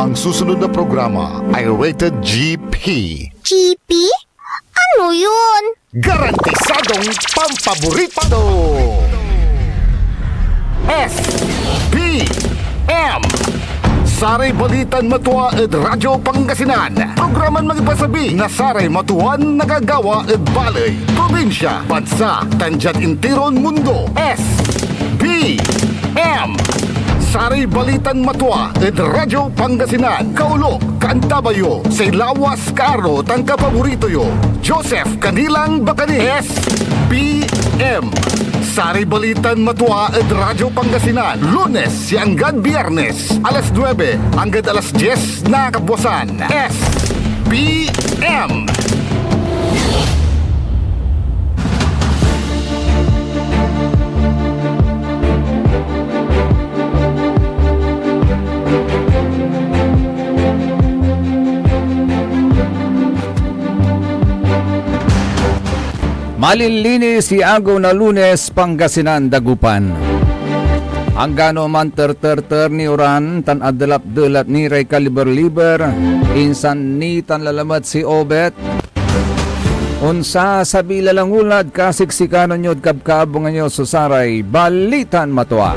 Ang susunod na programa ay rated GP. GP? Ano yun? Garantisadong pampaborito! SPM Saray Balitan Matuwa ed Radyo Pangasinan. Programan magipasabi na Saray Matuan nagagawa ed balay. Probinsya, bansa, tanjat intiron mundo. SPM Saray Balitan Matuwa ed Radyo Pangasinan. Kaulo, Kantabayo, say lawas karo tangka paborito yo. Joseph Kanilang Bakani. SPM Saray Balitan Matuwa ed Radyo Pangasinan. Lunes hanggang Biyernes, alas 9 hanggang alas 10 na kabuwasan. SPM Malilinis si Agaw na Lunes, Pangasinan, Dagupan. Ang gano man ter ni Uran, tan adalap-dalap ni Ray Kaliber-liber, insan ni tan lalamat si Obet. Unsa sabi lalangulad kasiksikanon yod kabkaabungan nyo susaray, Balitan Matuwa.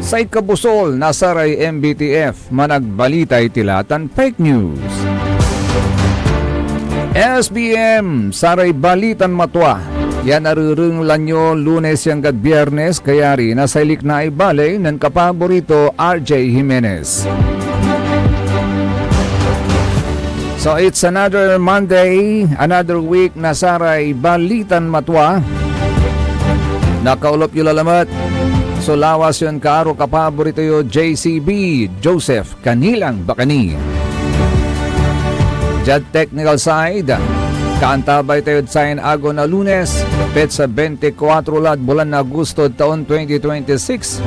Sa ikabusol, nasaray MBTF, managbalitay tilatan fake news. SBM, Saray Balitan Matuwa. Yan narurunglan nyo Lunes hanggang Biyernes, kaya rin nasa ilik na ibalay ng kapaborito RJ Jimenez. So it's another Monday, another week na Saray Balitan Matuwa. Nakaulop yung lalamat. So lawas yun kaaro kapaborito yung JCB, Joseph Kanilang Bakani. Jad technical side, kaantabay tayo sa Agaw na Lunes, petsa 24 lat bulan na Agosto taon 2026.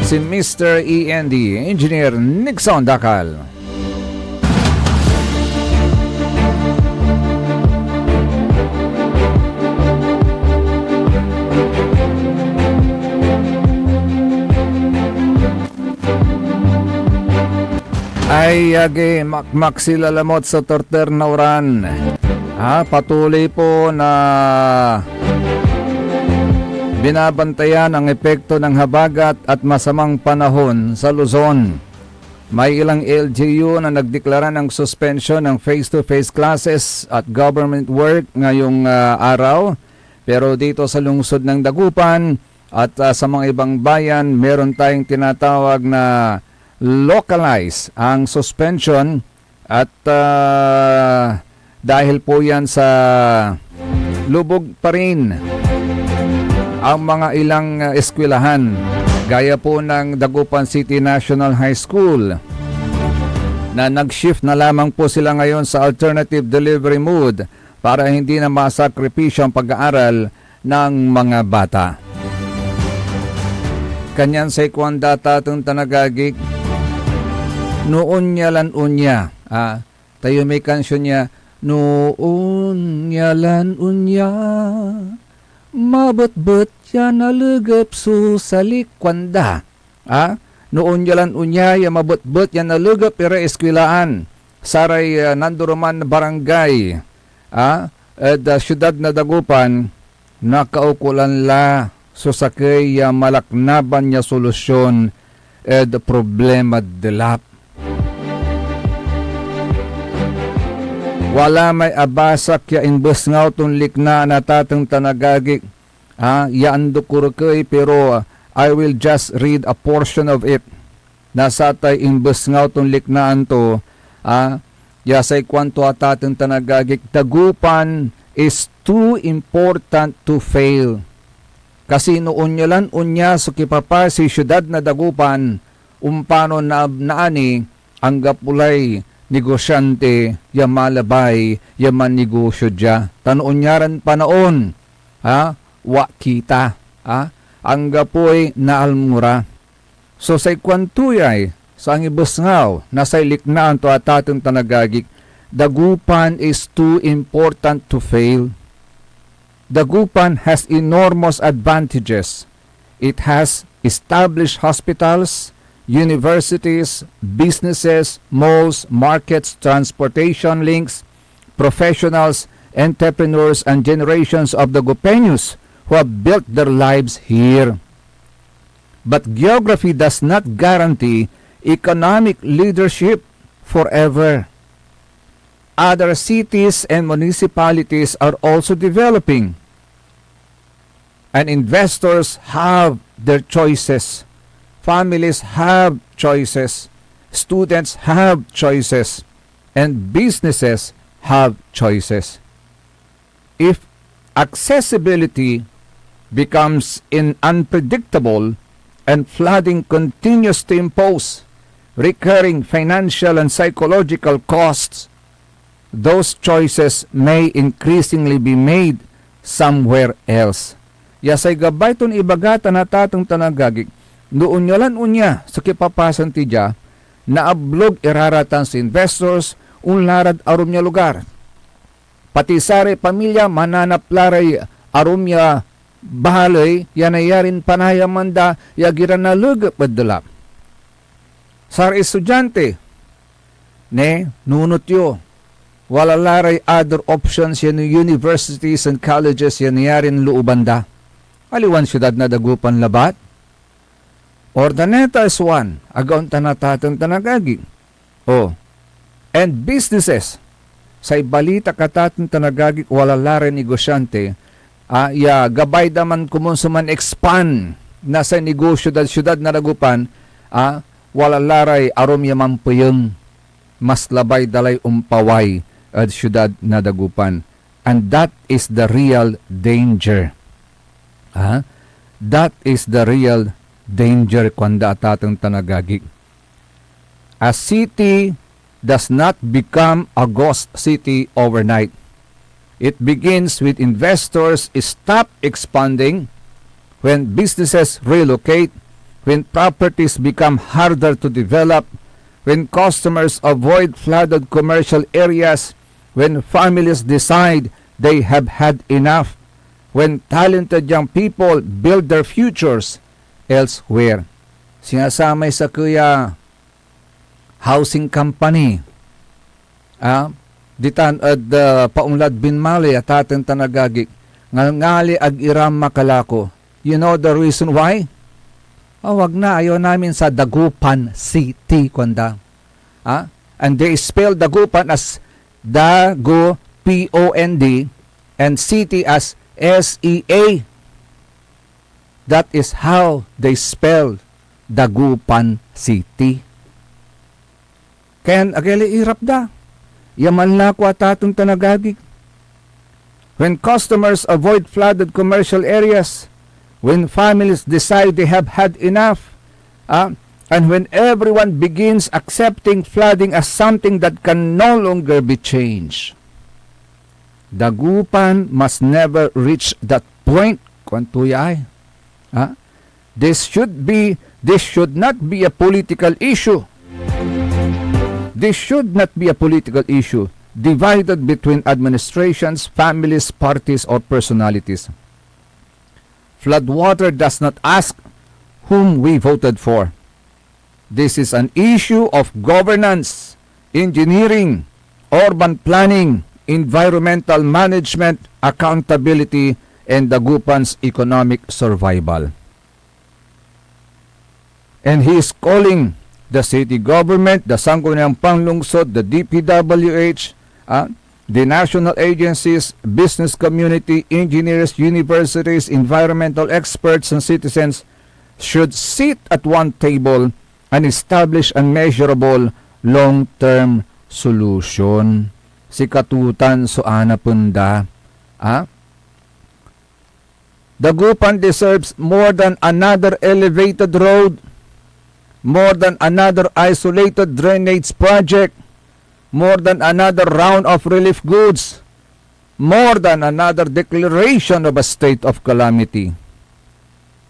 Si Mr. END, Engineer Nixon Dakal. Ay agi makmak sila lamot sa torter na Uran. Patuloy po na binabantayan ang epekto ng habagat at masamang panahon sa Luzon. May ilang LGU na nagdeklara ng suspension ng face-to-face classes at government work ngayong araw. Pero dito sa lungsod ng Dagupan at sa mga ibang bayan, meron tayong tinatawag na localize ang suspension at dahil po yan sa lubog pa rin ang mga ilang eskwelahan gaya po ng Dagupan City National High School na nag-shift na lamang po sila ngayon sa alternative delivery mode para hindi na masakripisyo ang pag-aaral ng mga bata. Kanyan sa ikwan data itong tanagagik noon niya lan unya. Tayo may kansyon niya. Noon niya lan unya, mabot-bot yan nalugap susalik kwanda. Noon niya lan unya, ya mabot-bot yan nalugap ira eskwilaan. Saray nanduruman barangay. At syudad na Dagupan, nakaukulan la susakay malaknaban niya solusyon ed problema delap. Wala may abasak ya inbes nga itong likna na tatang tanagagik. Yaan dukurukay pero I will just read a portion of it. Nasa tay inbes nga itong liknaan to. Yasay kwanto atatang tanagagik. Dagupan is too important to fail. Kasi noon nyo lang unya so kipapa si syudad na Dagupan umpano na naani ang gapulay negosyante, yamalabay, yaman negosyo dya. Tanoon nyaran panaon, wa kita, ang gapoy na almura. So sa ikwantuyay, sa ang ibusngaw, nasa iliknaan to atatong tanagagik, Dagupan is too important to fail. Dagupan has enormous advantages. It has established hospitals, universities, businesses, malls, markets, transportation links, professionals, entrepreneurs, and generations of the Gupeños who have built their lives here. But geography does not guarantee economic leadership forever. Other cities and municipalities are also developing, and investors have their choices. Families have choices. Students have choices. And businesses have choices. If accessibility becomes unpredictable and flooding continues to impose recurring financial and psychological costs, those choices may increasingly be made somewhere else. Yasay gabay ton ibagata na tatong tanagagig, noon nyalan unya sa kipapasan ti dya, na ablog iraratan sa investors, unlarad arum nya lugar. Pati sare pamilya mananaplaray arum nya bahalay, yanayarin panayamanda, yagiran na lugap adalap. Sar estudyante, ne, nunot yo, wala laray other options yan universities and colleges yan yarin luubanda. Aliwan syudad na dagupan labat. Ordaneta is one, agaon tanatatan tanagagi. Oh, and businesses, sa ibalita katatan tanagagi, wala laray negosyante, ya gabay daman kumonsuman expand na sa negosyo dal syudad na dagupan, wala laray arom yaman puyeng, mas labay dalay umpaway at syudad na dagupan. And that is the real danger. That is the real danger kwanda atatang tanagagig. A city does not become a ghost city overnight. It begins with investors stop expanding, when businesses relocate, when properties become harder to develop, when customers avoid flooded commercial areas, when families decide they have had enough, when talented young people build their futures elsewhere. Sinasamay sa kuya housing company, ditan at paunlad binmali at ating tanagagik, ngali ag iram makalako. You know the reason why? Wag na, ayaw namin sa Dagupan City, kwanda. And they spell Dagupan as Dago, P-O-N-D, and city as S-E-A. That is how they spell Dagupan City. Kaya agili irap da. Yaman na ko atatong tanagagig. When customers avoid flooded commercial areas, when families decide they have had enough, and when everyone begins accepting flooding as something that can no longer be changed. Dagupan must never reach that point. Kwantuya ay. This should not be a political issue. This should not be a political issue divided between administrations, families, parties, or personalities. Floodwater does not ask whom we voted for. This is an issue of governance, engineering, urban planning, environmental management, accountability, and Dagupan's economic survival. And he is calling the city government, the Sangguniang Panglungsod, the DPWH, the national agencies, business community, engineers, universities, environmental experts, and citizens should sit at one table and establish a measurable long-term solution. Sikatutan so ana punda. Dagupan deserves more than another elevated road, more than another isolated drainage project, more than another round of relief goods, more than another declaration of a state of calamity.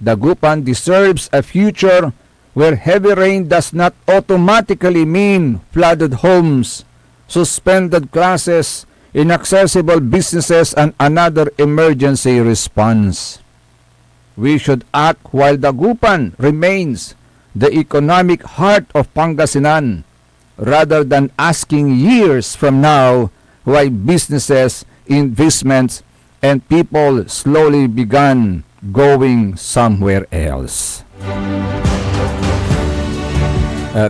Dagupan deserves a future where heavy rain does not automatically mean flooded homes, suspended classes, inaccessible businesses, and another emergency response. We should act while Dagupan remains the economic heart of Pangasinan, rather than asking years from now why businesses, investments, and people slowly began going somewhere else.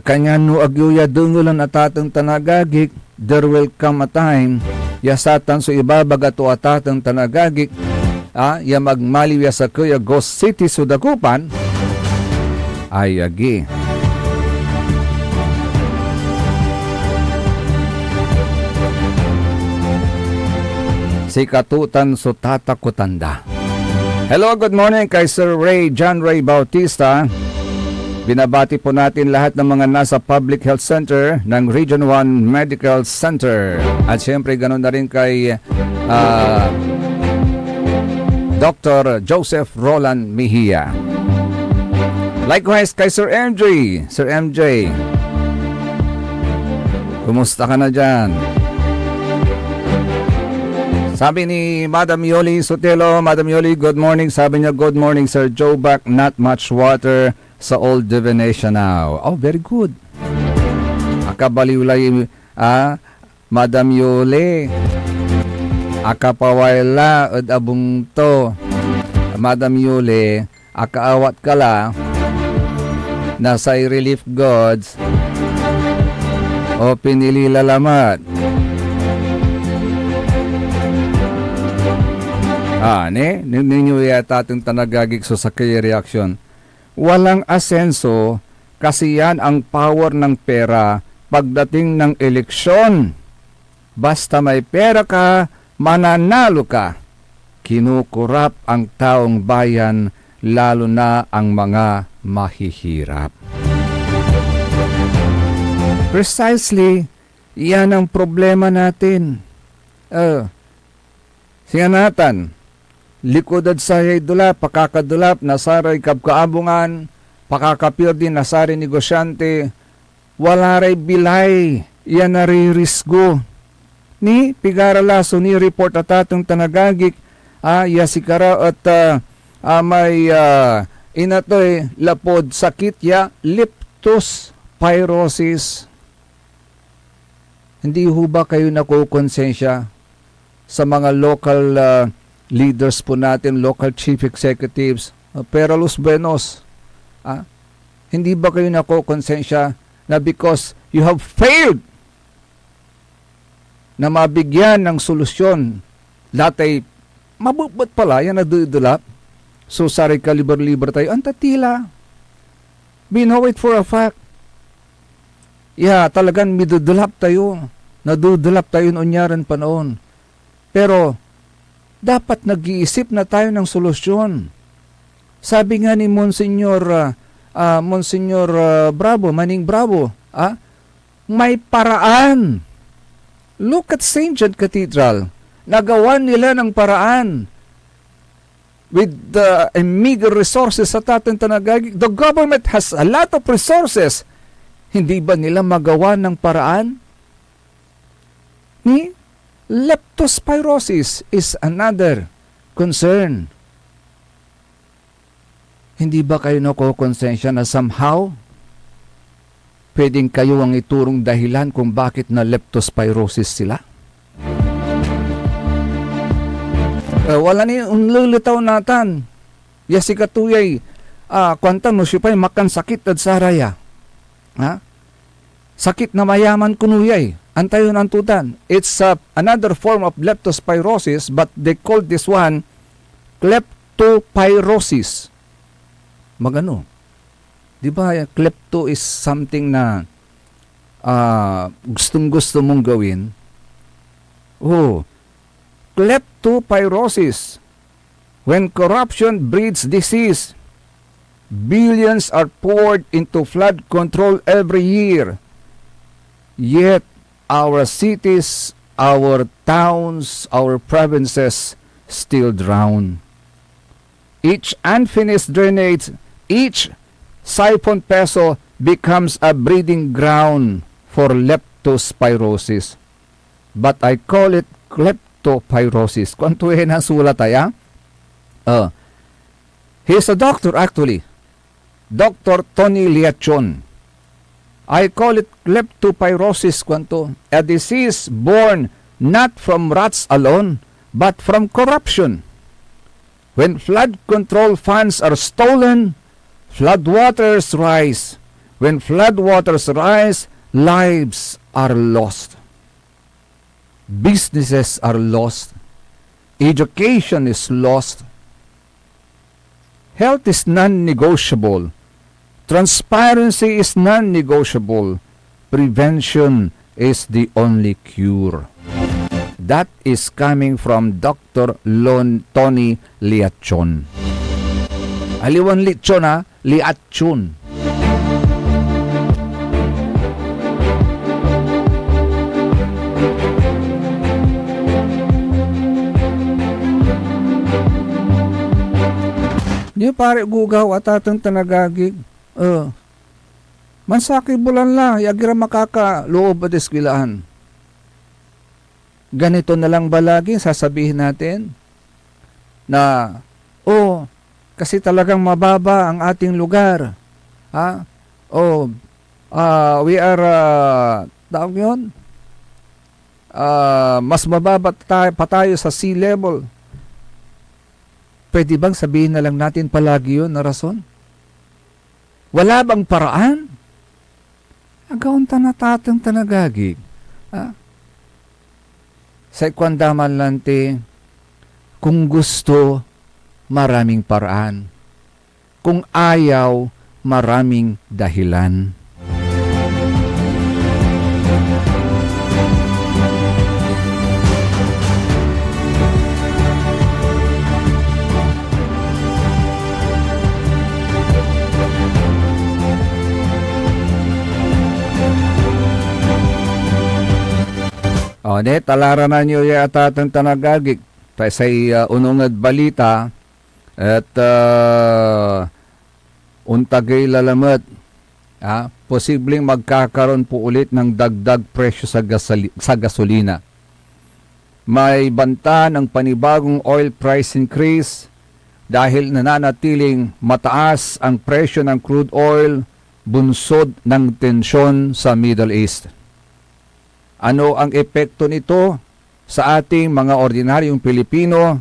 Kanya no agyuya dungulan atatang tanagagik, there will come a time, yasatan so ibabaga to atatang tanagagik, ya magmaliw sa kuya Ghost City Sudagupan, ay agi. Si katutan so tatakutanda. Hello, good morning kay Sir John Ray Bautista. Binabati po natin lahat ng mga nasa Public Health Center ng Region 1 Medical Center. At syempre ganoon na rin kay Dr. Joseph Roland Mejia. Likewise kay Sir MJ. Sir MJ, kumusta ka na dyan? Sabi ni Madam Yoli Sotelo, Madam Yoli, good morning. Sabi niya, good morning, Sir Joe Back. Not much water sa Old Divination now. Oh, very good. Akabaliwlay, Madam Yoli. Akapawayla, abong to. Madam Yoli, akaawat kala, nasa relief goods, o pinililalamat. Ninyo yata ating tanagagig so sa kay reaction. Walang asenso kasi yan ang power ng pera pagdating ng eleksyon. Basta may pera ka, mananalo ka. Kinukurap ang taong bayan, lalo na ang mga mahihirap. Precisely, yan ang problema natin. Singanatan, likodad sa dulap, pakakadulap, nasaray kabkaabungan, pakakapirdi, nasaray negosyante, wala ray bilay, yan na ray risgo. Ni pigaralaso ni report at atong tanagagik, yasikara at may inatoy lapod sakit ya leptospirosis. Hindi ho ba kayo nakukonsensya sa mga local leaders po natin, local chief executives, Peralus Buenos? Hindi ba kayo nakukonsensya na because you have failed na mabigyan ng solusyon, lahat ay mabubat pala, yan na dudulap. So, sari ka liber-liber tayo, ang tatila. We know it for a fact. Talagang midudulap tayo. Nadudulap tayo nunyaran panoon. Pero, dapat nag-iisip na tayo ng solusyon. Sabi nga ni Monsignor Bravo, Manning Bravo, may paraan. Look at St. John Cathedral. Nagawa nila ng paraan. With a meager resources sa ating tanagagig. The government has a lot of resources. Hindi ba nila magawa ng paraan? Leptospirosis is another concern. Hindi ba kayo nakukonsensya na somehow pwedeng kayo ang iturong dahilan kung bakit na leptospirosis sila? Wala ni unlulitaw natan. Yasi katuyay, kwanta mo siya pa'y makan sakit at saraya. Sakit na mayaman kunuyay. Antayon antutan. It's another form of leptospirosis, but they call this one kleptopyrosis. Magano? Di ba, klepto is something na gustong-gusto mong gawin. Kleptopyrosis. When corruption breeds disease, billions are poured into flood control every year. Yet, our cities, our towns, our provinces still drown. Each unfinished drainage, each siphon peso becomes a breeding ground for leptospirosis. But I call it kleptopyrosis. Kung na sulat ay, he's a doctor actually. Dr. Tony Liachon. I call it leptopyrosis kwanto, a disease born not from rats alone, but from corruption. When flood control funds are stolen, floodwaters rise. When floodwaters rise, lives are lost. Businesses are lost. Education is lost. Health is non-negotiable. Transparency is non-negotiable. Prevention is the only cure. That is coming from Dr. Tony Liachon. Aliwan Liachon ha? Liachon. Di pare gugaw at atang tanagagig. Mansaki bulan la, yagira makakaloob at eskwilaan. Ganito na lang ba lagi sasabihin natin na, kasi talagang mababa ang ating lugar. Ha? We are, tawag yun? Mas mababa pa tayo sa sea level. Pwede bang sabihin na lang natin palagi yun na rason? Wala bang paraan? Agaon natatang tanagagig. Sa ikwandaman lante, kung gusto, maraming paraan. Kung ayaw, maraming dahilan. Talara na nyo yata itong tanagagig. Tayo sa unungad balita at untagay lalamat. Posibleng magkakaroon po ulit ng dagdag presyo sa gasolina. May banta ng panibagong oil price increase dahil nananatiling mataas ang presyo ng crude oil bunsod ng tensyon sa Middle East. Ano ang epekto nito sa ating mga ordinaryong Pilipino?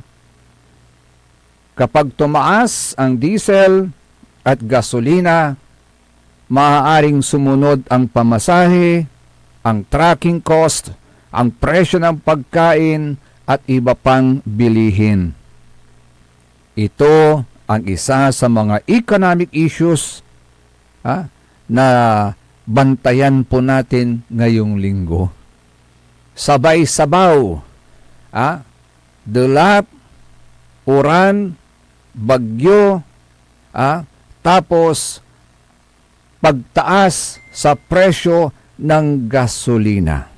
Kapag tumaas ang diesel at gasolina, maaaring sumunod ang pamasahe, ang tracking cost, ang presyo ng pagkain at iba pang bilihin. Ito ang isa sa mga economic issues na bantayan po natin ngayong linggo. Sabay-sabaw, dulap, uran, bagyo, tapos pagtaas sa presyo ng gasolina.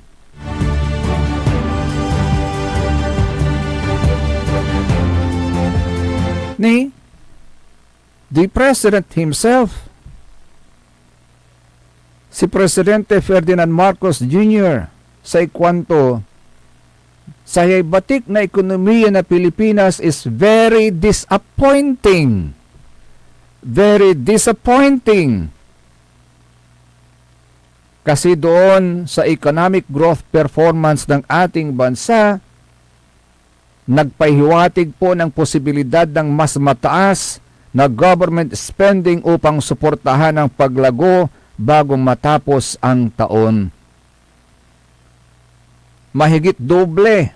The President himself, si Presidente Ferdinand Marcos Jr., sa ikwanto, sa batik na ekonomiya na Pilipinas is very disappointing. Very disappointing. Kasi doon sa economic growth performance ng ating bansa, nagpahiwatig po ng posibilidad ng mas mataas na government spending upang suportahan ang paglago bago matapos ang taon. Mahigit doble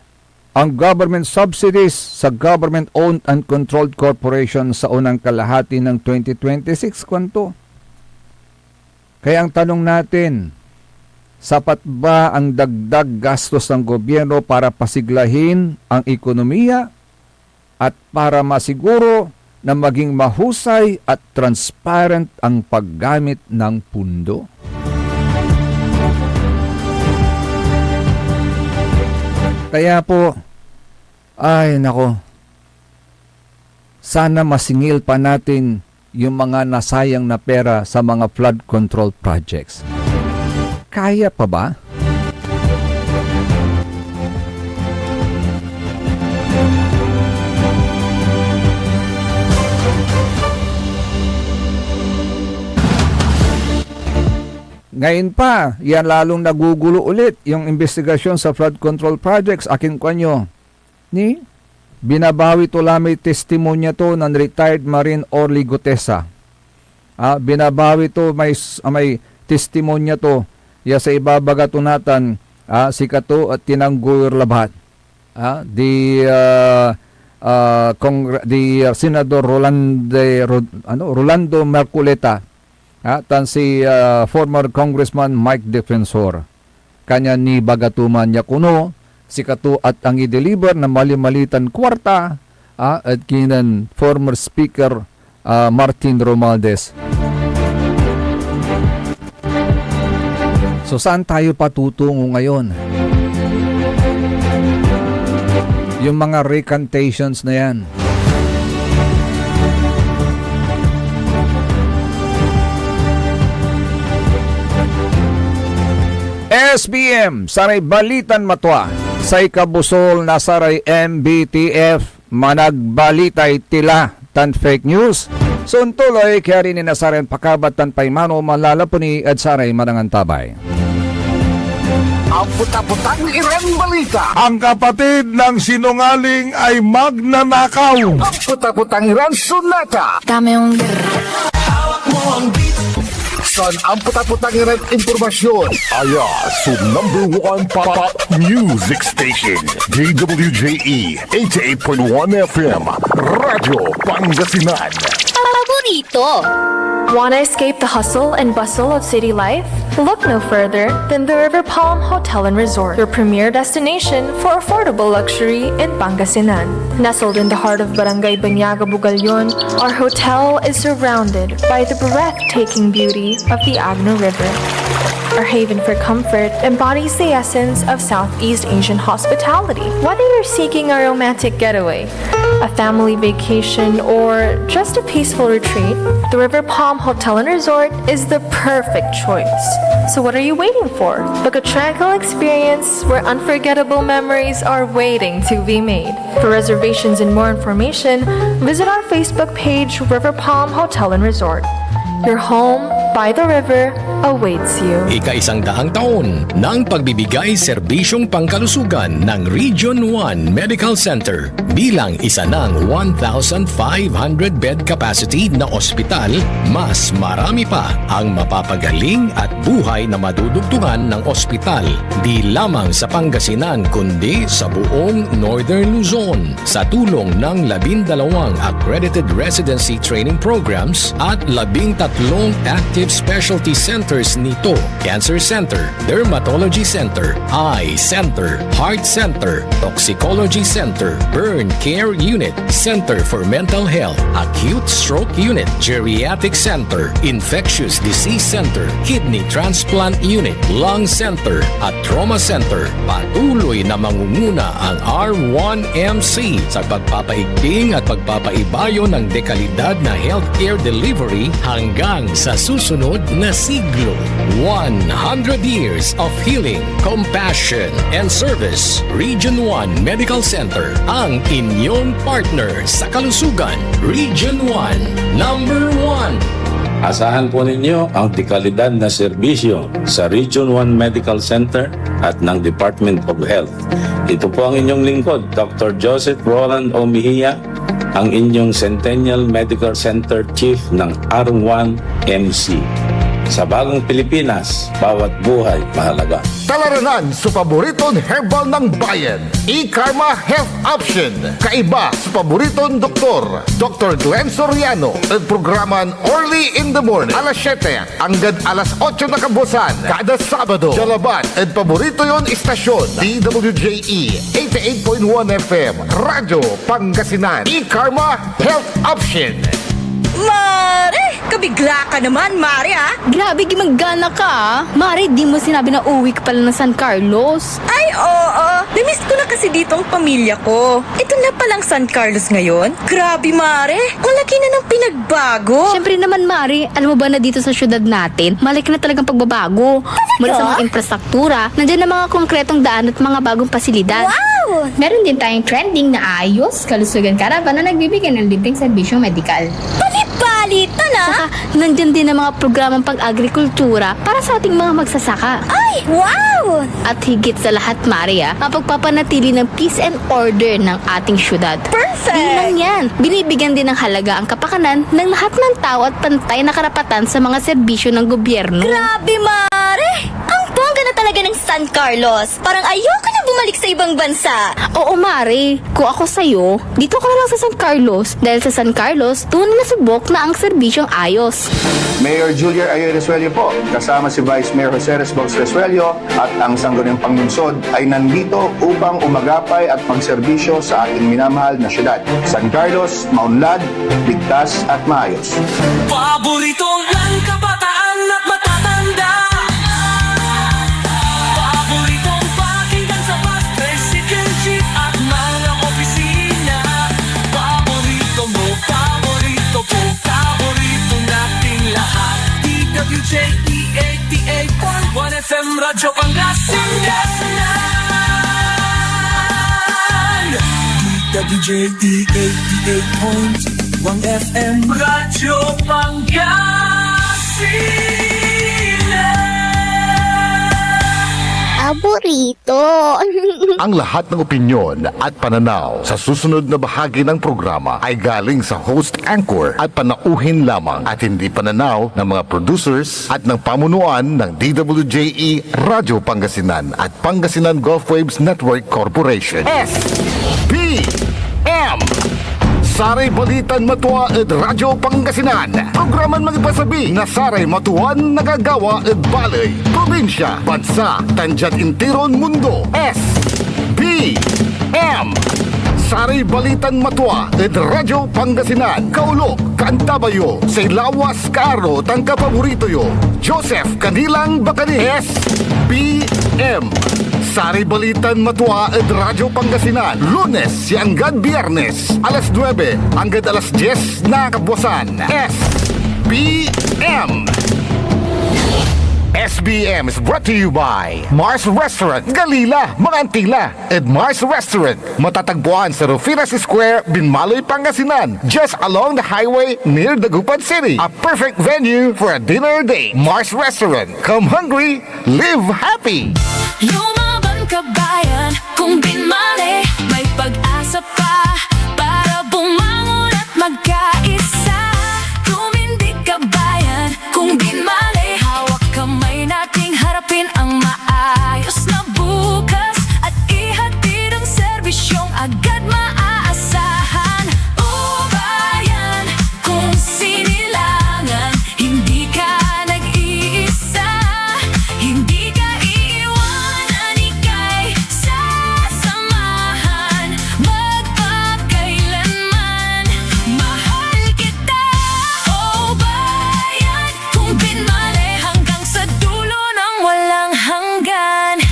ang government subsidies sa government-owned and controlled corporation sa unang kalahati ng 2026 kwanto. Kaya ang tanong natin, sapat ba ang dagdag gastos ng gobyerno para pasiglahin ang ekonomiya at para masiguro na maging mahusay at transparent ang paggamit ng pundo? Kaya po, sana masingil pa natin yung mga nasayang na pera sa mga flood control projects. Kaya pa ba? Ngayon pa, yan lalong nagugulo ulit yung investigasyon sa flood control projects. Akin kanyo, ni binabawi to lamay testimonya to ng retired Marine Orly Gutesa. Binabawi to may testimonya to ya sa ibabaga tunatan si Kato at Tinanggoy Labat. Senador Rolando Marculeta tan si former Congressman Mike Defensor. Kanya ni bagatuman niya kuno si Kato at ang i-deliver na mali-malitan kwarta at kinan former Speaker Martin Romualdez. So saan tayo patutungo ngayon? Yung mga recantations na yan. SBM, saray balitan matwa. Say kabusol na saray MBTF, managbalitay tila tan fake news. Suntuloy kaya rin inasaren pakabat tan paymano malalapuni at saray manangantabay. Ang puta-putang Iran balita. Ang kapatid ng sinungaling ay magnanakaw. Ang puta-putang Iran sunata. Dami yung... Son ang puta-putang Iran impormasyon. Aya sa number 1 pop music station. DWJE 88.1 FM. Radyo Pangasinan. Paborito! Want to escape the hustle and bustle of city life? Look no further than the River Palm Hotel and Resort, your premier destination for affordable luxury in Pangasinan. Nestled in the heart of Barangay Banyaga, Bugalyon, our hotel is surrounded by the breathtaking beauty of the Agno River. Our haven for comfort embodies the essence of Southeast Asian hospitality. Whether you're seeking a romantic getaway, a family vacation, or just a peaceful retreat, the River Palm Hotel and Resort is the perfect choice. So what are you waiting for? Book a tranquil experience where unforgettable memories are waiting to be made. For reservations and more information, visit our Facebook page, River Palm Hotel and Resort. Your home by the river awaits you. Ika-100 taon ng pagbibigay serbisyong pangkalusugan ng Region 1 Medical Center bilang isa ng 1,500 bed capacity na ospital, mas marami pa ang mapapagaling at buhay na madudugtungan ng ospital di lamang sa Pangasinan kundi sa buong Northern Luzon sa tulong ng 12 accredited residency training programs at 13 active specialty centers nito: Cancer Center, Dermatology Center, Eye Center, Heart Center, Toxicology Center, Burn Care Unit, Center for Mental Health, Acute Stroke Unit, Geriatric Center, Infectious Disease Center, Kidney Transplant Unit, Lung Center, at Trauma Center. Patuloy na mangunguna ang R1MC sa pagpapaigting at pagpapaibayo ng dekalidad na healthcare delivery hanggang sa susunod na siglo. 100 years of healing, compassion, and service. Region 1 Medical Center, ang inyong partner sa kalusugan. Region 1, number 1. Asahan po ninyo ang dekalidad na serbisyo sa Region 1 Medical Center at ng Department of Health. Ito po ang inyong lingkod, Dr. Joseph Roland Omihia, ang inyong Centennial Medical Center Chief ng R1MC. Sa bagong Pilipinas, bawat buhay mahalaga. Talaranan sa paboritong herbal ng bayan. E-Karma Health Option. Kaiba sa paboritong doktor. Dr. Glenn Soriano. At programan Early in the Morning. Alas 7 hanggang alas 8 na kabusan. Kada Sabado. Jalaban. At paborito yon istasyon. DWJE 88.1 FM. Radyo Pangasinan. E-Karma Health Option. Mare! Kabigla ka naman, Mare, ha? Grabe, gimagana ka, ah. Mari, di mo sinabi na uwi ka pala ng San Carlos. Ay, oo. Namiss ko na kasi dito ang pamilya ko. Ito na palang San Carlos ngayon. Grabe, Mare. Ang laki na ng pinagbago. Siyempre naman, Mari, alam mo ba na dito sa syudad natin, malaki na talagang pagbabago. Mula sa mga infrastruktura, nandiyan na mga konkretong daan at mga bagong pasilidad. Wow! Meron din tayong trending na ayos, kalusugan karavan na nagbibigay ng libreng serbisyong medikal. Palibad! balitan Saka, nandyan din ang mga programang pang-agrikultura para sa ating mga magsasaka. Ay, wow! At higit sa lahat, Maria, ang pagpapanatili ng peace and order ng ating syudad. Perfect! Di lang yan, binibigyan din ng halaga ang kapakanan ng lahat ng tao at pantay na karapatan sa mga serbisyo ng gobyerno. Grabe, Mare! Ang bongga na talaga ng San Carlos. Parang ayoko na bumalik sa ibang bansa. Oo, Mare. Kung ako sa'yo, dito ka na lang sa San Carlos. Dahil sa San Carlos, tunay na subok na ang serbisyong ayos. Mayor Julia Ayo Resuello po, kasama si Vice Mayor Jose Resbox Resuello at ang Sangguniang Panglungsod ay nandito upang umagapay at magserbisyo sa ating minamahal na syudad. San Carlos, maunlad, ligtas at maayos. Paborito ng kabataan at matatanda. Paboritong pakinggan sa bus, tricycle, jeep at mga opisina. Paborito mo, paborito ko, paborito nating lahat. DWJE 88.1 FM Radyo Pangasinan. DWJE 88.1 FM Radyo Pangasinan. Paborito. Ang lahat ng opinyon at pananaw sa susunod na bahagi ng programa ay galing sa host anchor at panauhin lamang at hindi pananaw ng mga producers at ng pamunuan ng DWJE Radyo Pangasinan at Pangasinan Gulf Waves Network Corporation. SBM Saray Balitan Matua ed Radyo Pangasinan. Programan magipasabi na Saray Matuan nagagawa ed balay, probinsya, bansa, tanjat intiron mundo. SBM Saray Balitan Matua ed Radyo Pangasinan. Kaulok, Kantabayo, say lawas karo tangka paborito yo. Joseph Kanilang Bakani. SBM Saray Balitan Matua ed Radyo Pangasinan. Lunes hanggang Biyernes, alas 9 hanggang alas 10 na kabuwasan. SBM SBM is brought to you by Mars Restaurant, Galila, Mangantila, and Mars Restaurant. Matatagpuan sa Rufinas Square, Binmaloy, Pangasinan, just along the highway near Dagupan City. A perfect venue for a dinner date. Mars Restaurant. Come hungry, live happy. Lumaban ka bayan, kung binmali, may pag-asa pa para bumangon at magkaisa. Tumindig ka bayan, kung binmali, hawak kamay nating harapin ang maayos na bukas at ihatid ang serbisyong agad maaasahan. O bayan, kung sinilangan, hindi ka nag-iisa, hindi ka iiwanan, ika'y sasamahan magpakailanman. Mahal kita, o bayan, kung binmali hanggang sa dulo ng walang hanggan.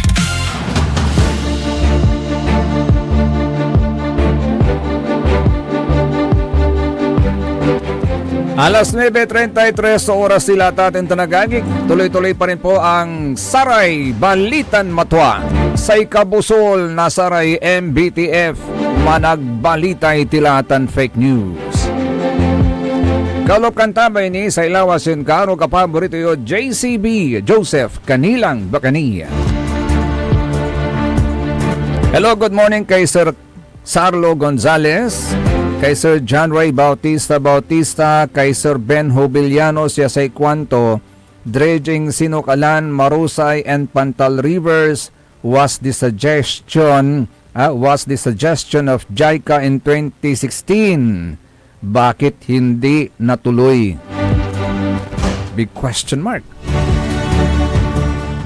Alas 9:33 oras sila ating tanagagik. Tuloy-tuloy pa rin po ang Saray Balitan Matua. Sa ikabusol na Saray MBTF, managbalitay tilatan fake news. Kalop kantabay ni sa ilawasin karo kapaborito yo JCB Joseph Kanilang Bakani. Hello, good morning kay Sir Sarlo Gonzales, kay Sir John Ray Bautista, kay Sir Ben Hobiliano siya sa Ikwanto, dredging Sinukalan, Marusay and Pantal Rivers was the suggestion of JICA in 2016. Bakit hindi natuloy? Big question mark.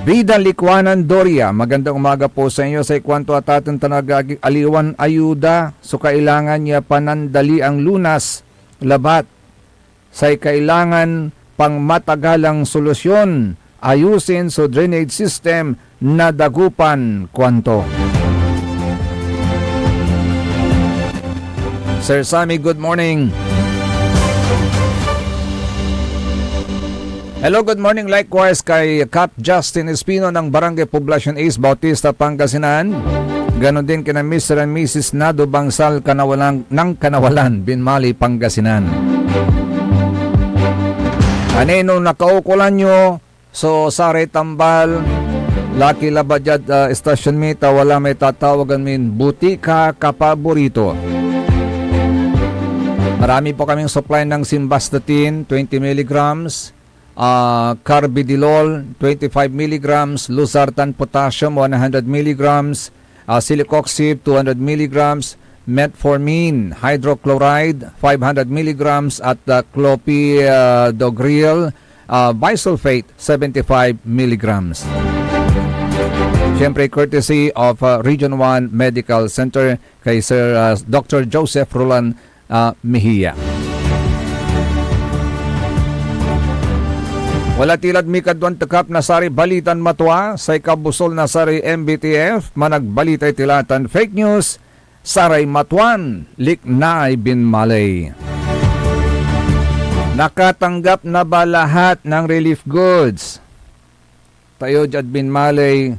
Bida Likwanan Doria, magandang umaga po sa inyo. Sa Ikwanto at ating tanagagig aliwan ayuda, so kailangan niya panandali ang lunas, labat. Sa kailangan pang matagalang solusyon, ayusin so drainage system na Dagupan, Kwanto. Sir Sammy, good morning. Hello, good morning likewise kay Cap Justin Espino ng Barangay Poblacion East, Bautista, Pangasinan. Ganon din kina Mr. and Mrs. Nado Bangsal ng Kanawalan, Binmali, Pangasinan. Aneno nakaukulan nyo, so sare tambal, laki labadjad station mita, wala may tatawagan min, buti ka kapaborito. Marami po kaming supply ng simvastatin, 20 mg, carvedilol, 25 mg, losartan potassium, 100 mg, celecoxib, 200 mg, metformin, hydrochloride, 500 mg, at clopidogrel, bisulfate, 75 mg. Siyempre, courtesy of Region 1 Medical Center kay Sir Dr. Joseph Roland Mejia. Wala tilad mikadwan tekap na sari balitan matwa sa ikabusol na sari MBTF managbalitay tilatan fake news saray matuan liknay bin malay. Nakatanggap na ba lahat ng relief goods? Tayo jad bin malay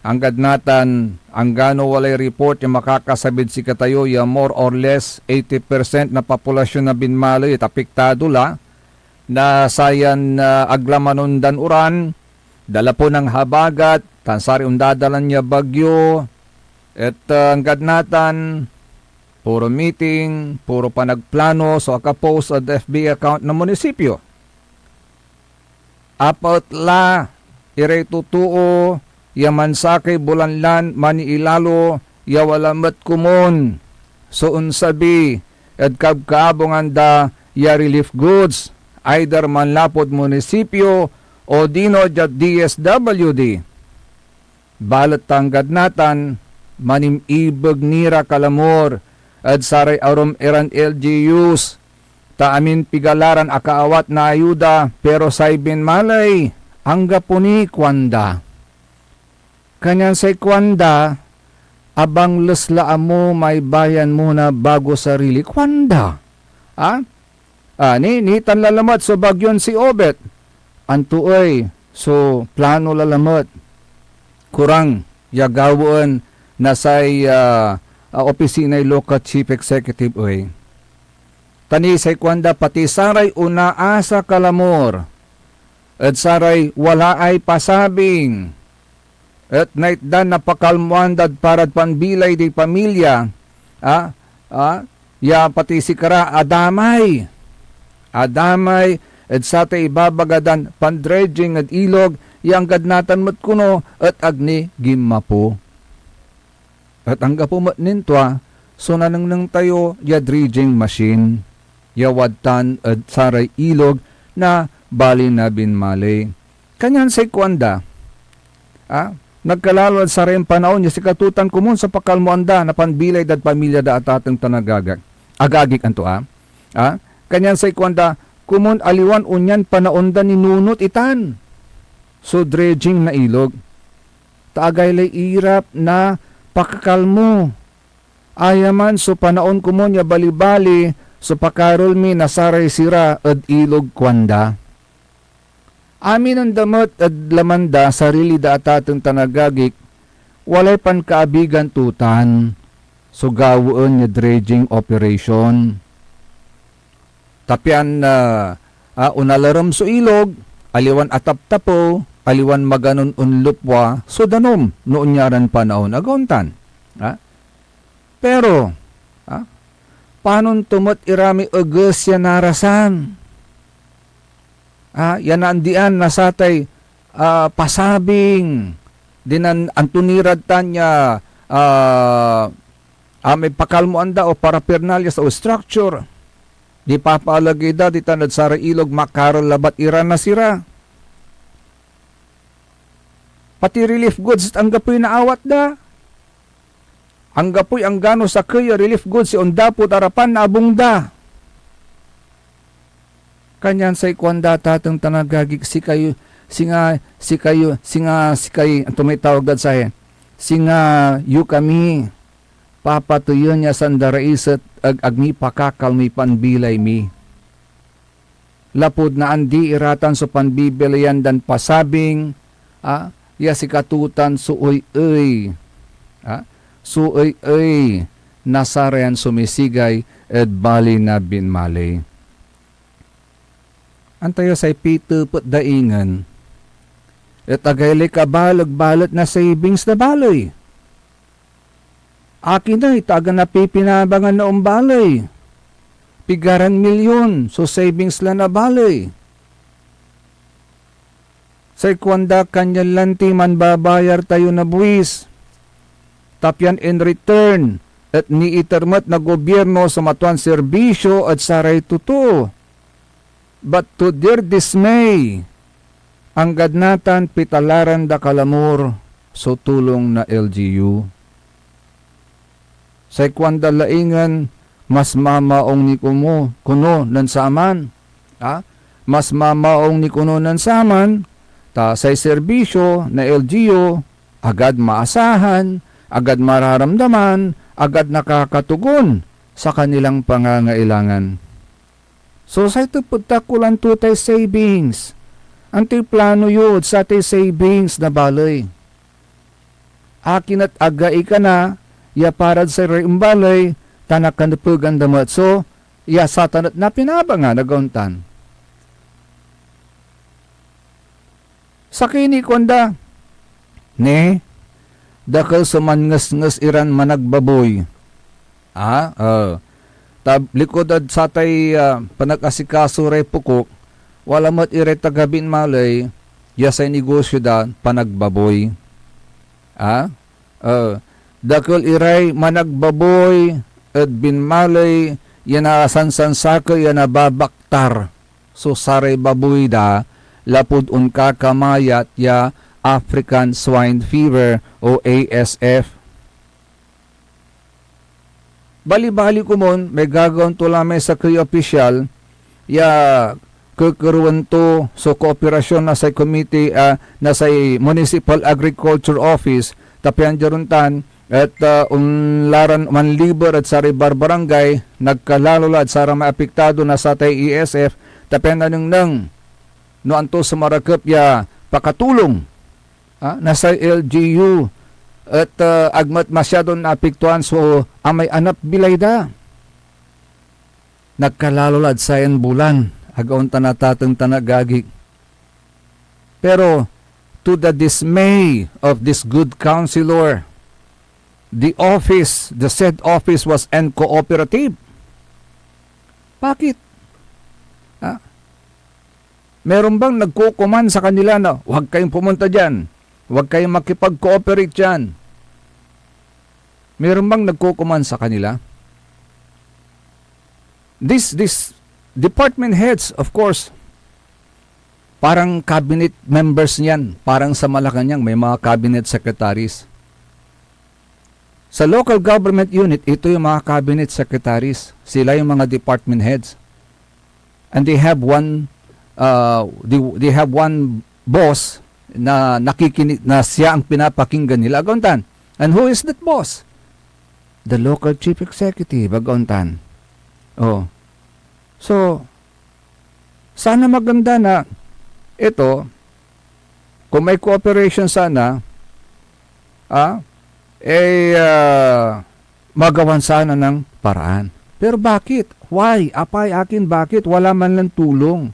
anggad natan ang gano walay report yung makakasabid si katayo ya more or less 80% na populasyon na binmaloy at apektado la na sayan aglamanundan uran dala po ng habagat tansari undadalan niya bagyo at anggad natan puro meeting, puro panagplano so akapost at FB account ng munisipyo. Apat la iray tutuo yaman sakay bulanlan maniilalo yawalamat kumon so unsabi at kabkaabongan da ya relief goods either manlapod munisipyo o dino jat DSWD balat tanggad natan manimibag nira kalamor at saray arom eran LGUs taamin pigalaran akaawat na ayuda pero saybin malay hangga puni kwanda. Kanyan say kwanda, abang lusla mo may bayan muna bago sarili. Kwanda. Ni tan lalamat so bagyon si Obet. Antuoy, so plano lalamat. Kurang, yagawon na say opisinay local chief executive oy. Tani say kwanda pati saray una asa kalamor. At saray wala ay pasabing. At night dan napakalmuan dad parad panbilay di pamilya. Ya pati si kara adamay. Adamay at sa te ibabagadan pandredging at ilog yang gadnatan matkuno at agni gimapo. At ang gapo matnintwa so nanang nang tayo ya dredging machine. Ya wadtan at saray ilog na bali na binmali. Kanyan say kwanda. Nagkalalod sa rin panahon niya si katutan kumun sa pakalmuanda na panbilay dad pamilya da atatang tanagagag. Agagik anto Kanyan sa ikwanda kumun aliwan unyan panaonda ni nunot itan. So dredging na ilog. Taagay lay irap na pakakalmo. Ayaman so panaon kumun ya bali-bali so pakarol mi nasaray sira ad ilog kwanda. Amin ang damot at lamanda sarili da atatang tanagagik, walay pan kaabigan tutan, so gawon niya dredging operation. Tapian unalaram so ilog, aliwan atap-tapo, aliwan maganon unlupwa, so danom noon nyaran panahon agontan. Pero, panon tumot irami agusya narasan? Yan andian nasatay pasabing dinan antunirad tanya may pakalmuan da o parapernalyas o structure di papalagay da di tanad sa ilog makarol labat ira na sira pati relief goods ang gapoy na awat da ang gapoy ang gano sa kaya relief goods si ondapot arapan na abong da. Kanyan sa ikwanda tatang tanagagik si kayo ang tumitawag sa singa yu kami papatuyon niya sandarais at agmi pakakal mi panbilay mi. Lapod na andi iratan so panbibilayan dan pasabing ya si katutan suoy nasarean sumisigay at bali na binmalay. Antayo say pitupot daingan. At agayli ka balag-balot na savings na baloy. Akin na itaga na pipinabangan na baloy. Pigaran milyon, so savings lang na baloy. Say kwanda kanyan lanti man babayar tayo na buwis. Tapyan in return at niitermat na gobyerno sa matuan serbisyo at saray tuto. But to their dismay, ang gadnatan pitalaran da kalamor so tulong na LGU. Sa kwanda laingan, mas mamaong ni kuno nan saman. Mas mamaong ni kuno nan saman, ta sa serbisyo na LGU, agad maasahan, agad mararamdaman, agad nakakatugon sa kanilang pangangailangan. So sa ito pagtakulan to tayo savings. Anti plano yun sa tayo savings na balay. Akin at agai ka na, ya parad sa balay, tanak ka napugan damat. So, ya satanat na pinaba nga nagauntan. Sa kini konda, ne, dakal sa mangas-ngas iran managbaboy. Likod at satay panag-asikaso ray pukok, wala mat ire tagabin malay, yasay negosyo da panagbaboy. Dakal iray managbaboy at binmalay, yan na sansansaka, yan na babaktar. So saray baboy da, lapud un kakamayat ya African Swine Fever o ASF. Bali-bali ko mon, may gagawin to lamay sa kay official, ya kukuruan to so kooperasyon na sa committee na sa Municipal Agriculture Office, tapian jaruntan, at unlaran manliber at sari barbarangay, nagkalalola at sara maapektado na sa tay ESF, tapian na nang no anto sa marakap ya pakatulong na sa LGU, at agmat masyadong naapektuhan so amay anap bilay da. Nagkalalolad sa bulan, agaon tanatatang tanagagik. Pero to the dismay of this good counselor, the said office was uncooperative. Bakit? Meron bang nagkukuman sa kanila na huwag kayong pumunta dyan? Huwag kayong makipag-cooperate dyan. Meron bang nagkukuman sa kanila? This department heads, of course, parang cabinet members niyan. Parang sa Malacanang may mga cabinet secretaries. Sa local government unit, ito yung mga cabinet secretaries. Sila yung mga department heads. And they have one boss na nakikinig na siya ang pinapakinggan nila, agontan. And who is that boss? The local chief executive, agontan. So sana maganda na ito, kung may cooperation sana, magawan sana ng paraan. Pero bakit? Why? Apay akin, bakit? Wala man lang tulong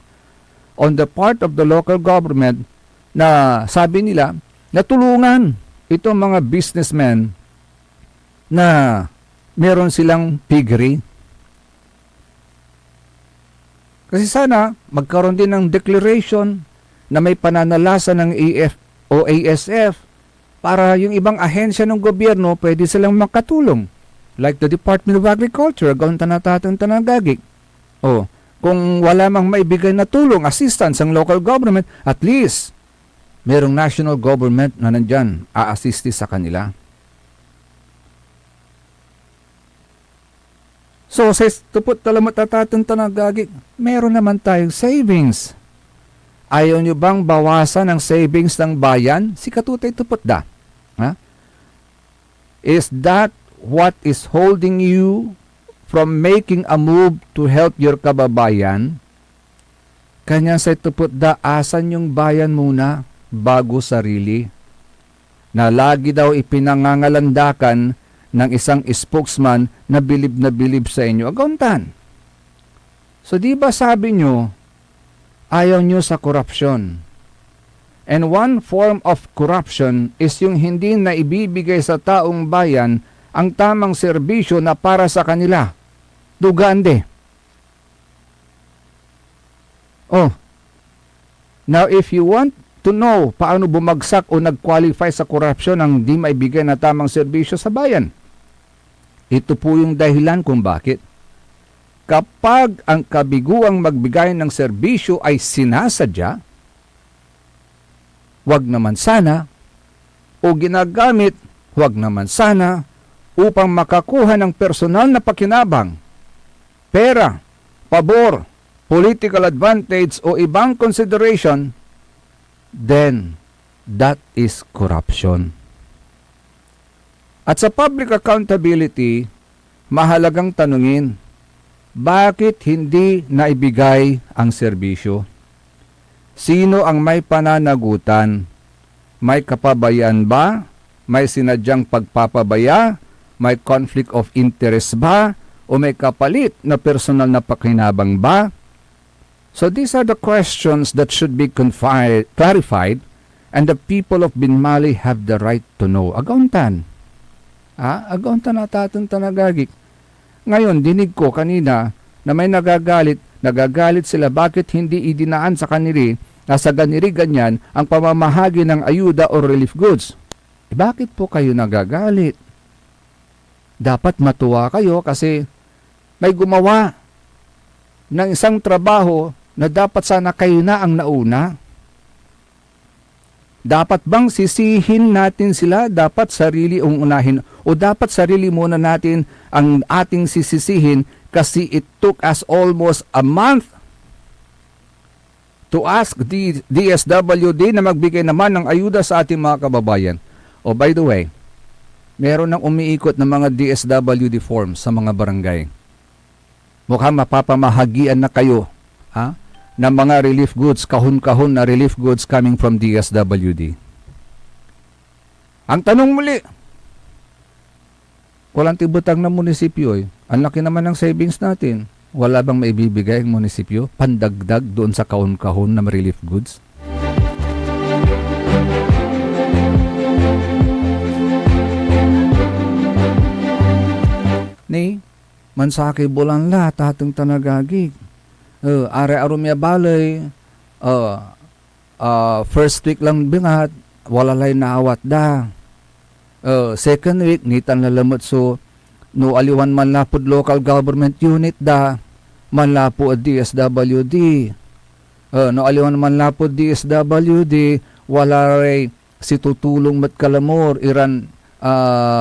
on the part of the local government na sabi nila, natulungan itong mga businessmen na meron silang piggery. Kasi sana magkaroon din ng declaration na may pananalasa ng AF o ASF para yung ibang ahensya ng gobyerno pwede silang makatulong. Like the Department of Agriculture, gawin tanatatang tanagagik. Kung wala mang maibigay na tulong, assistance ang local government, at least merong national government na nandyan, a-assist sa kanila. So, sa tupot talamat tatatang tanagagik, meron naman tayong savings. Ayaw nyo bang bawasan ang savings ng bayan? Si Katutay tupot da. Is that what is holding you from making a move to help your kababayan? Kanya sa tupot da, asan yung bayan muna bago sarili? Na lagi daw ipinangangalandakan ng isang spokesman na bilib sa inyo. Agontan. So di ba sabi nyo, Ayaw nyo sa corruption. And one form of corruption is yung hindi na ibibigay sa taong bayan ang tamang serbisyo na para sa kanila. Dugande. Oh. Now, if you want to know paano bumagsak o nag-qualify sa corruption ang di maibigay na tamang serbisyo sa bayan, ito po yung dahilan kung bakit. Kapag ang kabiguang magbigay ng serbisyo ay sinasadya, wag naman sana, o ginagamit, wag naman sana, upang makakuha ng personal na pakinabang, pera, pabor, political advantage o ibang consideration, then that is corruption. At sa public accountability, mahalagang tanungin, bakit hindi naibigay ang serbisyo? Sino ang may pananagutan? May kapabayaan ba? May sinadyang pagpapabaya? May conflict of interest ba? O may kapalit na personal na pakinabang ba? So these are the questions that should be clarified, and the people of Binmali have the right to know. Agauntan. Agauntan na tatong tanagagik. Ngayon, dinig ko kanina na may nagagalit sila bakit hindi idinaan sa kanili na sa ganiri ganyan ang pamamahagi ng ayuda o relief goods. Bakit po kayo nagagalit? Dapat matuwa kayo kasi may gumawa ng isang trabaho na dapat sana kayo na ang nauna. Dapat bang sisihin natin sila? Dapat sarili ang unahin? O dapat sarili muna natin ang ating sisisihin kasi it took us almost a month to ask the DSWD na magbigay naman ng ayuda sa ating mga kababayan. O by the way, meron nang umiikot ng mga DSWD forms sa mga barangay. Mukhang mapapamahagian na kayo ng mga relief goods, kahon-kahon na relief goods coming from DSWD. Ang tanong muli, walang tibutang na munisipyo. Ang laki naman ng savings natin. Wala bang maibibigay ang munisipyo? Pandagdag doon sa kahon-kahon na relief goods? Ni, mansakay bulan la, tatang tanagagig. Are arumya balay, first week lang bingat, wala lay naawat da. Second week, nitan lalamot so, no aliwan man lapod local government unit da, man lapo at DSWD. No aliwan man lapod DSWD, wala ray si tutulong mat kalamor, iran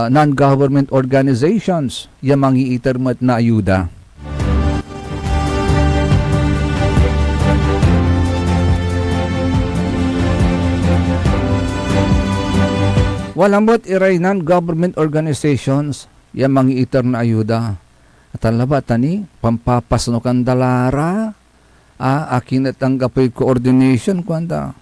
non-government organizations, yamangi itermat na ayuda. Walamot iray non-government organizations, yung mga iter na ayuda. At ang labat, pampapasno kang dalara, akin at ang kapoy coordination, kwanda.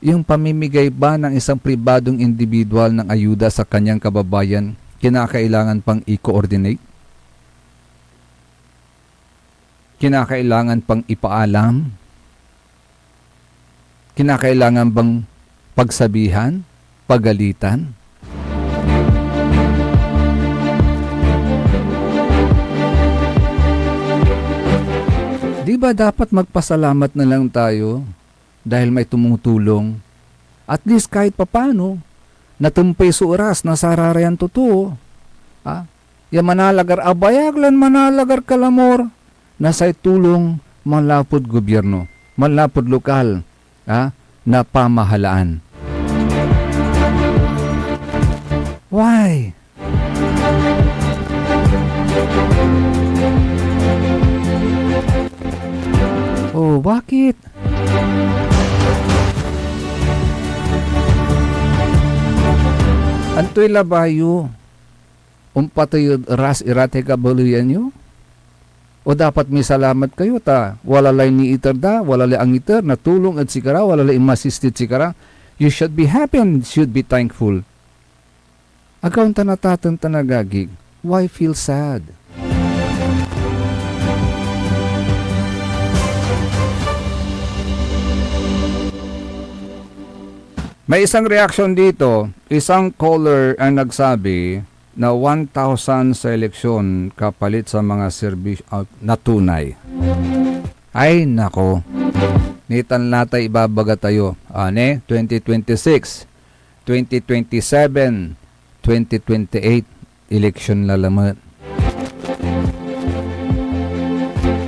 Yung pamimigay ba ng isang pribadong individual ng ayuda sa kanyang kababayan, kinakailangan pang i-coordinate? Kinakailangan pang ipaalam? Kinakailangan bang pagsabihan? Pagalitan? Di ba dapat magpasalamat na lang tayo dahil may tumutulong? At least kahit papano, natumpay sa oras na sararayan totoo. Yung manalagar abayaglan, manalagar kalamor, nasa'y tulong manlapod gobyerno, manlapod lokal, na pamahalaan. Why? Oh, bakit? Antoy labayo, umpatoy ras irate kabaluyan nyo? O dapat may salamat kayo ta? Walalay ni iter da, walalay ang iter, natulong at sikara, walalay masistit sikara. You should be happy and should be thankful. Agaw tanatatan tanagagig, why feel sad? May isang reaction dito, isang caller ang nagsabi na 1,000 sa eleksyon kapalit sa mga serbisyo na tunay. Ay nako, nitan natay ibabaga tayo. 2026, 2027, 2028, election na laman.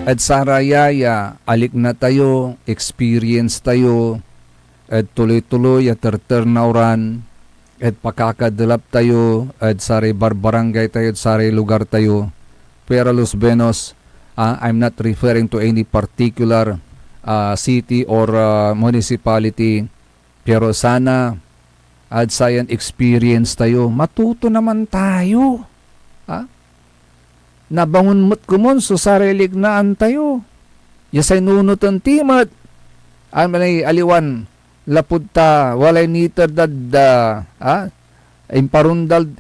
At sarayaya, alik na tayo, experience tayo, at tuloy-tuloy at turnauran, at pakakadalap tayo, at sari barbarangay tayo, at sari lugar tayo. Pero Los Benos, I'm not referring to any particular city or municipality, pero sana at sayan experience tayo, matuto naman tayo. Nabangon mo't kumon so sarilig naan tayo. Yasay nunot ang timat. Manay aliwan lapud ta walay niter dadda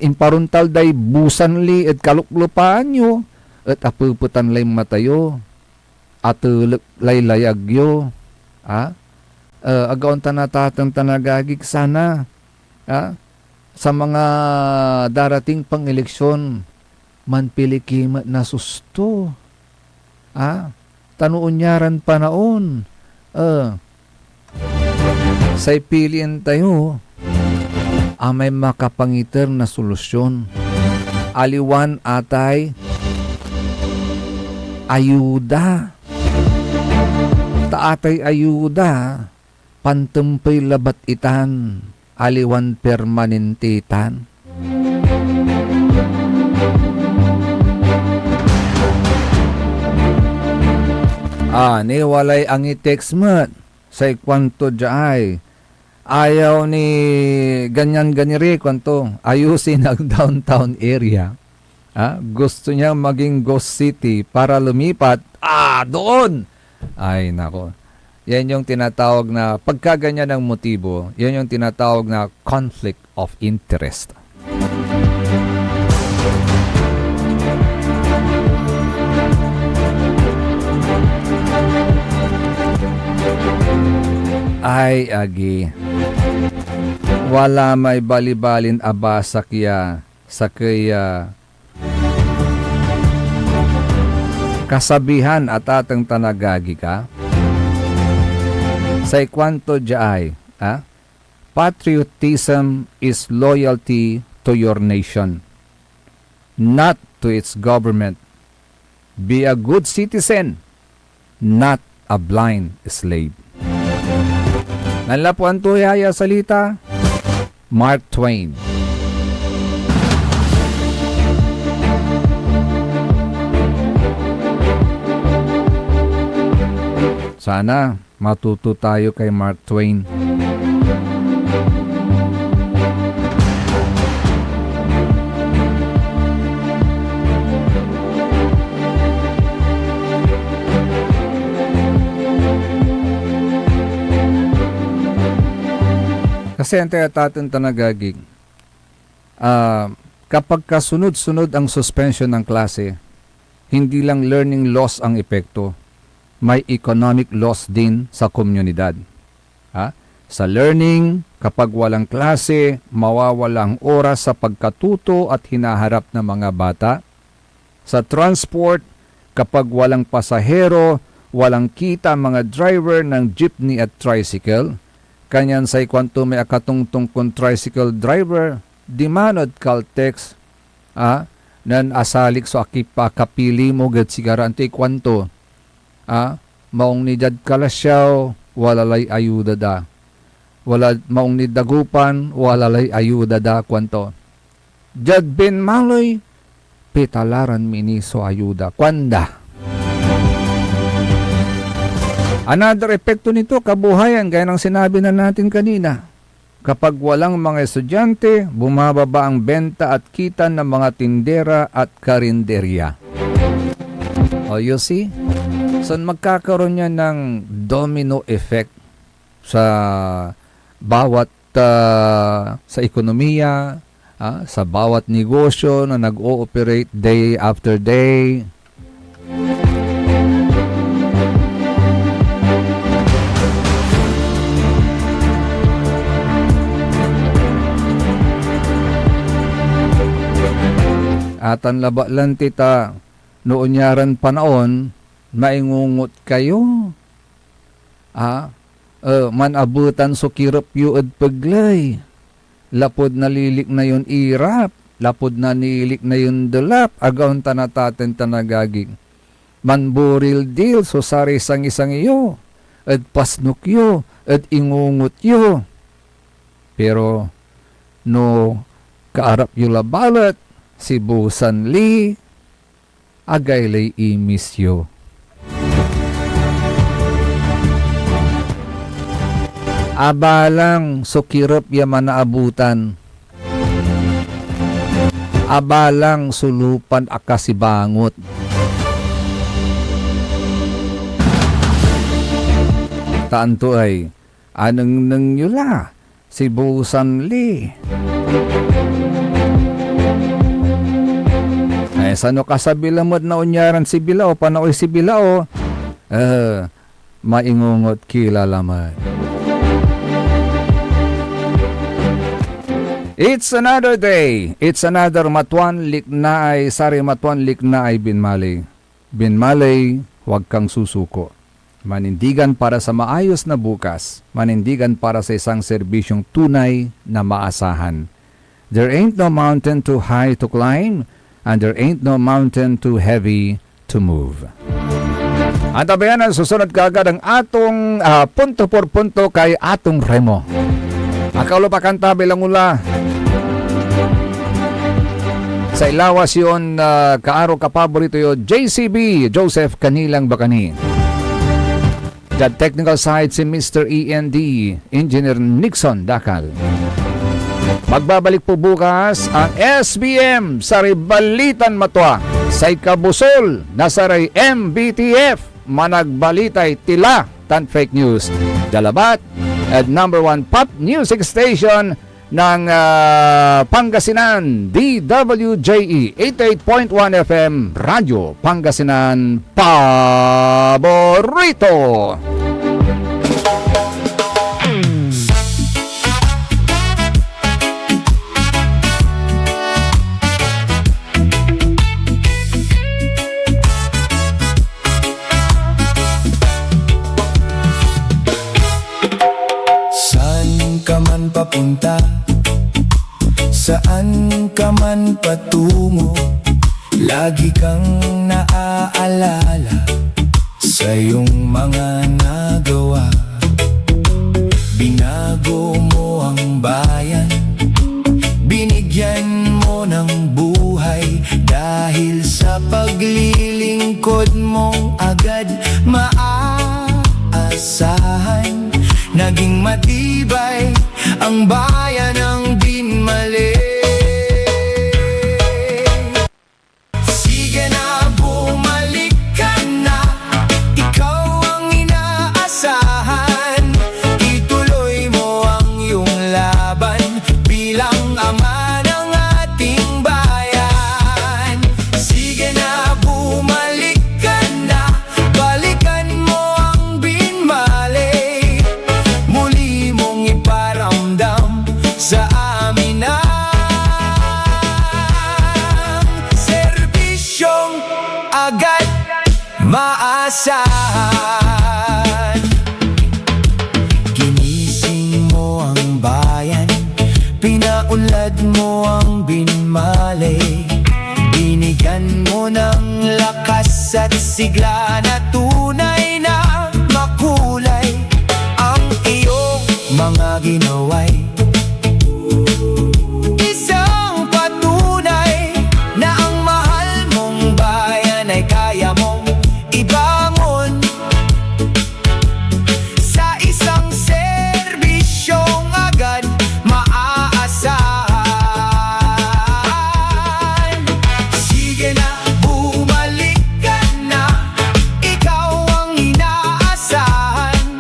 imparuntal day busanli at kaluklupaan nyo at apuputan lay matayo at lay layagyo. Agaon tanatatang tanagagig sana sa mga darating pang eleksyon manpilikimat na susto. Tanuunyaran panaon. Say piliin tayo. May makapangiter na solusyon. Aliwan atay ayuda. Taatay ayuda. Pantempay labat itan. Aliwan permanentitan. Ni walay ang i-text mo sa kwanto dyaay. Ayaw ni ganyan-ganyari kwanto. Ayusin ang downtown area. Gusto niya maging ghost city para lumipat. Doon! Ay, nako. Yan yung tinatawag na, pagkaganyan ng motibo, yan yung tinatawag na conflict of interest. Ay, agi. Wala may balibalin abasa kaya sa kaya kasabihan at atang tanagagi ka. Sa ikwanto diay, patriotism is loyalty to your nation, not to its government. Be a good citizen, not a blind slave. Nanlapuan to yaya salita, Mark Twain. Sana matuto tayo kay Mark Twain. Kasi ang tayo tanagagig, kapag kasunod-sunod ang suspension ng klase, hindi lang learning loss ang epekto, may economic loss din sa komunidad. Sa learning, kapag walang klase, mawawalang oras sa pagkatuto at hinaharap ng mga bata. Sa transport, kapag walang pasahero, walang kita mga driver ng jeepney at tricycle. Kanyan sa ikwanto may akatungtong kong tricycle driver, dimanod Caltex, nan asalik so akipa kapili mo gad sigara ante ikwanto. Maong ni dad kalasyaw, walalay ayuda da. Wala maong ni dagupan, walalay ayuda da kwanto. Jad bin maloy, pitalaran miniso ayuda. Kwanda. Another epekto nito, kabuhayan, gaya ng sinabi na natin kanina. Kapag walang mga estudyante, bumababa ang benta at kita ng mga tindera at karinderya. You see? So magkakaroon niya ng domino effect sa bawat sa ekonomiya, sa bawat negosyo na nag-ooperate day after day. Atan laba lang tita, noon yaran panaon, maingungot kayo. Manabutan so kirap yu at paglay. Lapod nalilik na yun irap. Lapod na nilik na yun dalap. Agaw tanataten tanagaging. Manburil deal so sari isang iyo. At pasnok yo. At ingungot yo. Pero no kaarap yu labalat. Si Busan Lee. Agaylay imis yo. Abalang sukirap yaman na abutan. Abalang sulupan akasibangot. Taanto ay anang nangyula si Busan Lee. Ay sano kasabilamod na unyaran si Bilao, panaoy si Bilao. Maingungot kilalaman. It's another day. It's another Matuan Liknaay, sari Matuan Liknaay Binmalay. Binmalay, huwag kang susuko. Manindigan para sa maayos na bukas. Manindigan para sa isang serbisyong tunay na maasahan. There ain't no mountain too high to climb, and there ain't no mountain too heavy to move. At abayan, susunod kagad ang atong punto por punto kay atong Remo. Akaulo pa kanta bilang ula. Sa ilawas yun, kaaro kapaborito yun, JCB, Joseph Kanilang Bakani. The technical side si Mr. END, Engineer Nixon Dakal. Magbabalik po bukas ang SBM sa Balitan Matwa. Sa ikabusol, nasaray MBTF, managbalitay tila tan fake news. Dalabat at #1 pop music station ng Pangasinan, DWJE 88.1 FM, Radyo Pangasinan Paborito. Saan ka man papunta, saan ka man patungo, lagi kang naaalala sa iyong mga nagawa. Binago mo ang bayan, binigyan mo ng buhay, dahil sa paglilingkod mong agad maaasahan. Naging matibay ang bayan ng Binmalay. Sige na, bumalik ka na, ikaw ang inaasahan. Ituloy mo ang iyong laban bilang ama ng ating bayan. Sige na, bumalik ka na, balikan mo ang Binmalay. Muli mong iparamdam sa amin ang serbisyong agad maasahan. Ginising mo ang bayan, pinaunlad mo ang Binmalay. Binigyan mo ng lakas at sigla na tunay na makulay. Ang iyong mga ginaway, isang patunay na ang mahal mong bayan ay kaya mong ibangon sa isang serbisyong agad maaasahan. Sige na, bumalik ka na, ikaw ang inaasahan.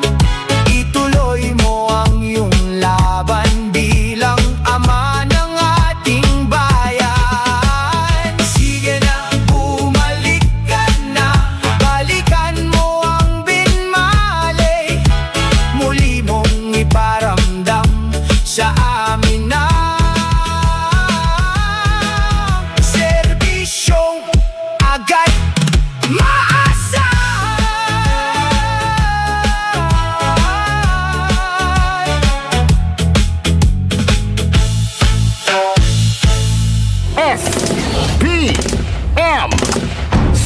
Ituloy mo ang iyong laban bilang ama ng ating bayan. Sige na, bumalik ka na, balikan mo ang Binmalay. Muli mong iparamdam sa amin na serbisyong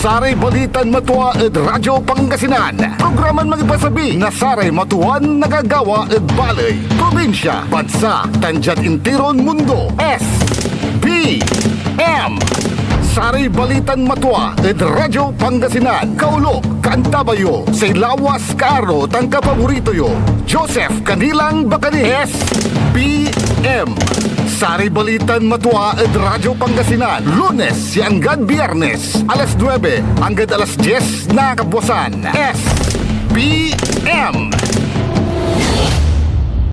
Saray Balitan Matua ed Radyo Pangasinan. Programan magipasabi na saray matuan nagagawa ed balay. Probinsya, bansa, tanjat intiron mundo. S, B, M. Saray Balitan Matua ed Radyo Pangasinan. Kaulo, Kantabayo, say lawas kaaro tang kapaborito yo. Joseph Kanilang Bakani. S, B, M. Saray Balitan Matua ed Radyo Pangasinan. Lunes hanggang Biyernes, alas 9 hanggang alas 10 na kapuasan. S, B, M.